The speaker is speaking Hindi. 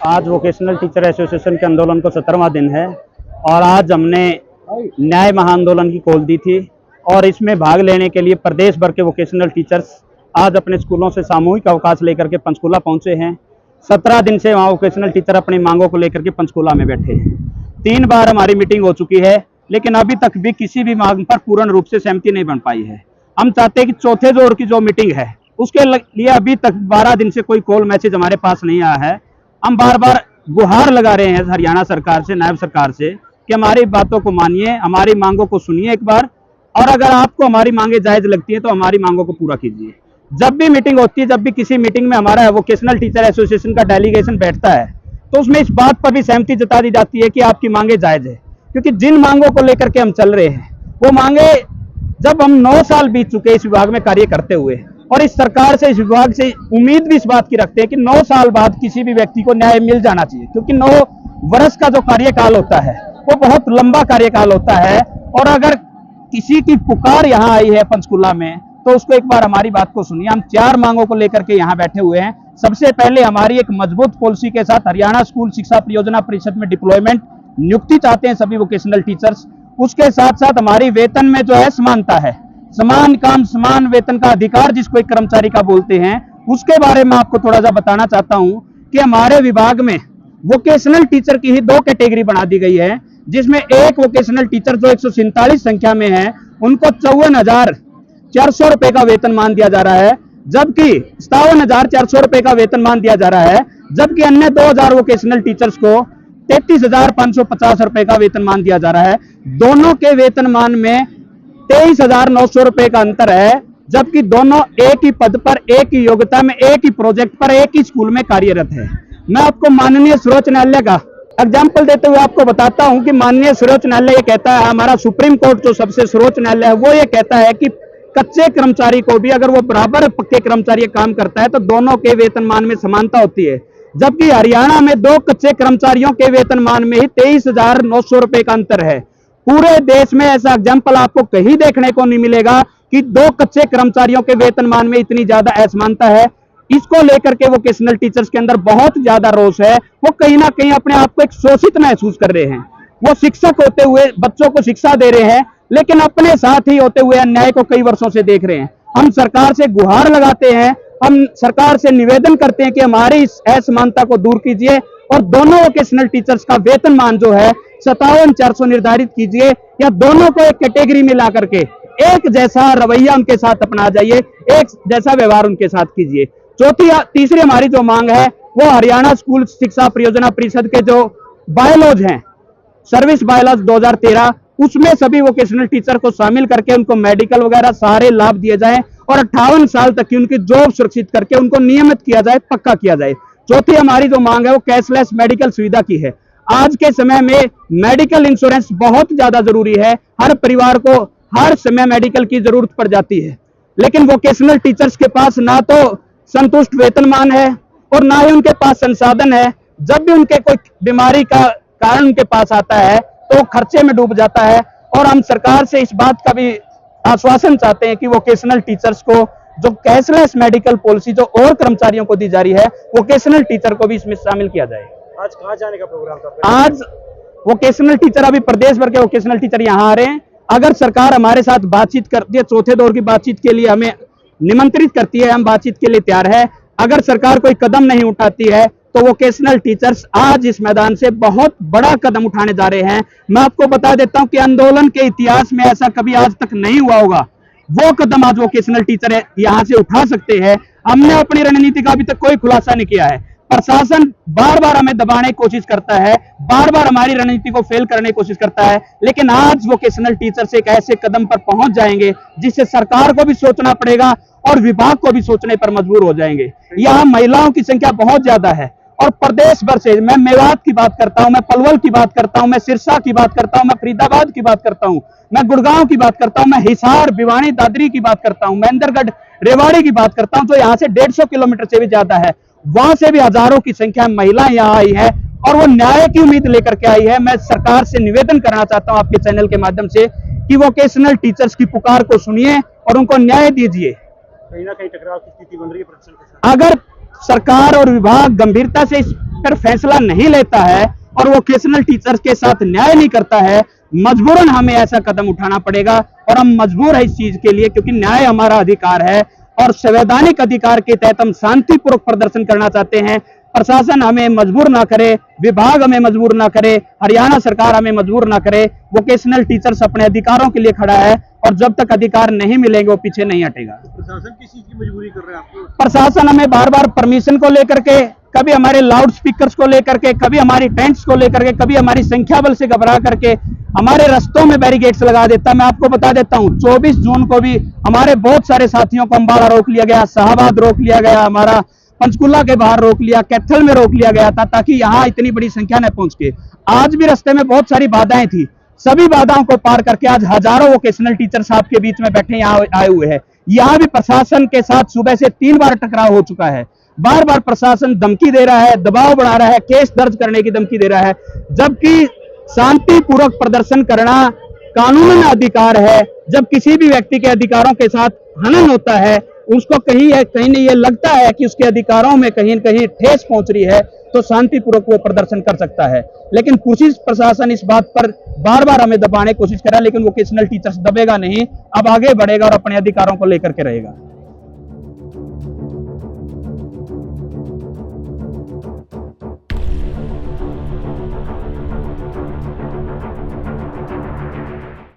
आज वोकेशनल टीचर एसोसिएशन के आंदोलन को 17वां दिन है और आज हमने न्याय महाआंदोलन की कॉल दी थी और इसमें भाग लेने के लिए प्रदेश भर के वोकेशनल टीचर्स आज अपने स्कूलों से सामूहिक अवकाश लेकर के पंचकूला पहुंचे हैं। 17 दिन से वहाँ वोकेशनल टीचर अपनी मांगों को लेकर के पंचकूला में बैठे हैं। 3 बार हमारी मीटिंग हो चुकी है, लेकिन अभी तक भी किसी भी मांग पर पूर्ण रूप से सहमति नहीं बन पाई है। हम चाहते हैं कि चौथे दौर की जो मीटिंग है उसके लिए अभी तक 12 दिन से कोई कॉल मैसेज हमारे पास नहीं आया है। हम बार बार गुहार लगा रहे हैं हरियाणा सरकार से, नायब सरकार से, कि हमारी बातों को मानिए, हमारी मांगों को सुनिए एक बार, और अगर आपको हमारी मांगे जायज लगती है तो हमारी मांगों को पूरा कीजिए। जब भी मीटिंग होती है, जब भी किसी मीटिंग में हमारा वोकेशनल टीचर एसोसिएशन का डेलीगेशन बैठता है तो उसमें इस बात पर भी सहमति जता दी जाती है कि आपकी मांगे जायज है, क्योंकि जिन मांगों को लेकर के हम चल रहे हैं वो मांगे, जब हम 9 साल बीत चुके इस विभाग में कार्य करते हुए, और इस सरकार से, इस विभाग से उम्मीद भी इस बात की रखते हैं कि 9 साल बाद किसी भी व्यक्ति को न्याय मिल जाना चाहिए, क्योंकि 9 वर्ष का जो कार्यकाल होता है वो बहुत लंबा कार्यकाल होता है। और अगर किसी की पुकार यहाँ आई है पंचकूला में तो उसको एक बार हमारी बात को सुनिए। हम 4 मांगों को लेकर के यहाँ बैठे हुए हैं। सबसे पहले हमारी एक मजबूत पॉलिसी के साथ हरियाणा स्कूल शिक्षा परियोजना परिषद में डिप्लॉयमेंट नियुक्ति चाहते हैं सभी वोकेशनल टीचर्स। उसके साथ साथ हमारी वेतन में जो है समानता है, समान काम समान वेतन का अधिकार जिसको एक कर्मचारी का बोलते हैं, उसके बारे में आपको थोड़ा सा बताना चाहता हूं कि हमारे विभाग में वोकेशनल टीचर की ही 2 कैटेगरी बना दी गई है, जिसमें एक वोकेशनल टीचर जो 147 संख्या में है उनको 54,400 रुपए का वेतन मान दिया जा रहा है, जबकि 57,400 रुपए का वेतन मान दिया जा रहा है, जबकि अन्य 2000 वोकेशनल टीचर्स को 33,550 रुपए का वेतन मान दिया जा रहा है। दोनों के वेतन मान में 23,900 रुपए का अंतर है, जबकि दोनों एक ही पद पर, एक ही योग्यता में, एक ही प्रोजेक्ट पर, एक ही स्कूल में कार्यरत है। मैं आपको माननीय सर्वोच्च न्यायालय का एग्जाम्पल देते हुए आपको बताता हूं कि माननीय सर्वोच्च न्यायालय ये कहता है, हमारा सुप्रीम कोर्ट जो सबसे सर्वोच्च न्यायालय है वो ये कहता है कि कच्चे कर्मचारी को भी अगर वो बराबर पक्के कर्मचारी काम करता है तो दोनों के वेतनमान में समानता होती है, जबकि हरियाणा में 2 कच्चे कर्मचारियों के वेतनमान में ही 23,900 रुपए का अंतर है। पूरे देश में ऐसा एग्जाम्पल आपको कहीं देखने को नहीं मिलेगा कि 2 कच्चे कर्मचारियों के वेतनमान में इतनी ज्यादा असमानता है। इसको लेकर के वोकेशनल टीचर्स के अंदर बहुत ज्यादा रोष है। वो कहीं ना कहीं अपने आप को एक शोषित महसूस कर रहे हैं। वो शिक्षक होते हुए बच्चों को शिक्षा दे रहे हैं, लेकिन अपने साथ ही होते हुए अन्याय को कई वर्षों से देख रहे हैं। हम सरकार से गुहार लगाते हैं, हम सरकार से निवेदन करते हैं कि हमारी इस असमानता को दूर कीजिए और दोनों वोकेशनल टीचर्स का वेतनमान जो है 57,400 निर्धारित कीजिए, या दोनों को एक कैटेगरी में ला करके एक जैसा रवैया उनके साथ अपना जाइए, एक जैसा व्यवहार उनके साथ कीजिए। तीसरी हमारी जो मांग है वो हरियाणा स्कूल शिक्षा परियोजना परिषद के जो बायलॉज हैं, सर्विस बायलॉज 2013, उसमें सभी वोकेशनल टीचर को शामिल करके उनको मेडिकल वगैरह सारे लाभ दिए जाएं और 58 साल तक की उनकी जॉब सुरक्षित करके उनको नियमित किया जाए, पक्का किया जाए। चौथी हमारी जो मांग है वो कैशलेस मेडिकल सुविधा की है। आज के समय में मेडिकल इंश्योरेंस बहुत ज्यादा जरूरी है। हर परिवार को हर समय मेडिकल की जरूरत पड़ जाती है, लेकिन वोकेशनल टीचर्स के पास ना तो संतुष्ट वेतनमान है और ना ही उनके पास संसाधन है। जब भी उनके कोई बीमारी का कारण उनके पास आता है तो खर्चे में डूब जाता है। और हम सरकार से इस बात का भी आश्वासन चाहते हैं कि वोकेशनल टीचर्स को जो कैशलेस मेडिकल पॉलिसी जो और कर्मचारियों को दी जा रही है, वोकेशनल टीचर को भी इसमें शामिल किया जाए। आज कहाँ जाने का प्रोग्राम था? आज वोकेशनल टीचर, अभी प्रदेश भर के वोकेशनल टीचर यहाँ आ रहे हैं। अगर सरकार हमारे साथ बातचीत करती है, चौथे दौर की बातचीत के लिए हमें निमंत्रित करती है, हम बातचीत के लिए तैयार है। अगर सरकार कोई कदम नहीं उठाती है तो वोकेशनल टीचर्स आज इस मैदान से बहुत बड़ा कदम उठाने जा रहे हैं। मैं आपको बता देता हूं कि आंदोलन के इतिहास में ऐसा कभी आज तक नहीं हुआ होगा। वो कदम आज वोकेशनल टीचर यहां से उठा सकते हैं। हमने अपनी रणनीति का अभी तक कोई खुलासा नहीं किया है। प्रशासन बार बार हमें दबाने की कोशिश करता है, बार बार हमारी रणनीति को फेल करने की कोशिश करता है, लेकिन आज वोकेशनल टीचर्स एक ऐसे कदम पर पहुंच जाएंगे जिससे सरकार को भी सोचना पड़ेगा और विभाग को भी सोचने पर मजबूर हो जाएंगे। यहाँ महिलाओं की संख्या बहुत ज्यादा है और प्रदेश भर से, मैं मेवात की बात करता हूं, मैं पलवल की बात करता हूं, मैं सिरसा की बात करता हूं, मैं फरीदाबाद की बात करता हूं, मैं गुड़गांव की बात करता हूं, मैं हिसार, भिवानी, दादरी की बात करता हूं, महेंद्रगढ़, रेवाड़ी की बात करता हूं, जो यहाँ से 150 किलोमीटर से भी ज्यादा है। वहां से भी हजारों की संख्या में महिलाएं यहाँ आई है और वो न्याय की उम्मीद लेकर के आई है। मैं सरकार से निवेदन करना चाहता हूं आपके चैनल के माध्यम से कि वोकेशनल टीचर्स की पुकार को सुनिए और उनको न्याय दीजिए। कहीं ना कहीं टकराव की स्थिति बन रही है प्रशासन के साथ। अगर सरकार और विभाग गंभीरता से इस पर फैसला नहीं लेता है और वोकेशनल टीचर्स के साथ न्याय नहीं करता है, मजबूरन हमें ऐसा कदम उठाना पड़ेगा और हम मजबूर है इस चीज के लिए, क्योंकि न्याय हमारा अधिकार है और संवैधानिक अधिकार के तहत हम शांतिपूर्वक प्रदर्शन करना चाहते हैं। प्रशासन हमें मजबूर ना करे, विभाग हमें मजबूर ना करे, हरियाणा सरकार हमें मजबूर ना करे। वोकेशनल टीचर्स अपने अधिकारों के लिए खड़ा है और जब तक अधिकार नहीं मिलेंगे वो पीछे नहीं हटेगा। प्रशासन किस चीज की मजबूरी कर रहा है आपको? प्रशासन हमें बार बार परमिशन को लेकर के, कभी हमारे लाउड स्पीकर्स को लेकर के, कभी हमारी टेंट्स को लेकर के, कभी हमारी संख्या बल से घबरा करके हमारे रास्तों में बैरिकेड्स लगा देता। मैं आपको बता देता हूं 24 जून को भी हमारे बहुत सारे साथियों को अम्बाला रोक लिया गया, शाहबाद रोक लिया गया, हमारा पंचकुला के बाहर रोक लिया, कैथल में रोक लिया गया था ताकि यहां इतनी बड़ी संख्या न पहुंच के। आज भी रास्ते में बहुत सारी बाधाएं थी, सभी बाधाओं को पार करके आज हजारों वोकेशनल टीचर्स आपके बीच में बैठे यहाँ आए हुए हैं। यहाँ भी प्रशासन के साथ सुबह से 3 बार टकराव हो चुका है। बार बार प्रशासन धमकी दे रहा है, दबाव बढ़ा रहा है, केस दर्ज करने की धमकी दे रहा है, जबकि शांतिपूर्वक प्रदर्शन करना कानूनन अधिकार है। जब किसी भी व्यक्ति के अधिकारों के साथ हनन होता है, उसको कहीं नहीं ये लगता है कि उसके अधिकारों में कहीं न कहीं ठेस पहुंच रही है, तो शांतिपूर्वक वो प्रदर्शन कर सकता है। लेकिन पुलिस प्रशासन इस बात पर बार बार हमें दबाने की कोशिश कर रहा है, लेकिन वोकेशनल टीचर्स दबेगा नहीं, अब आगे बढ़ेगा और अपने अधिकारों को लेकर के रहेगा।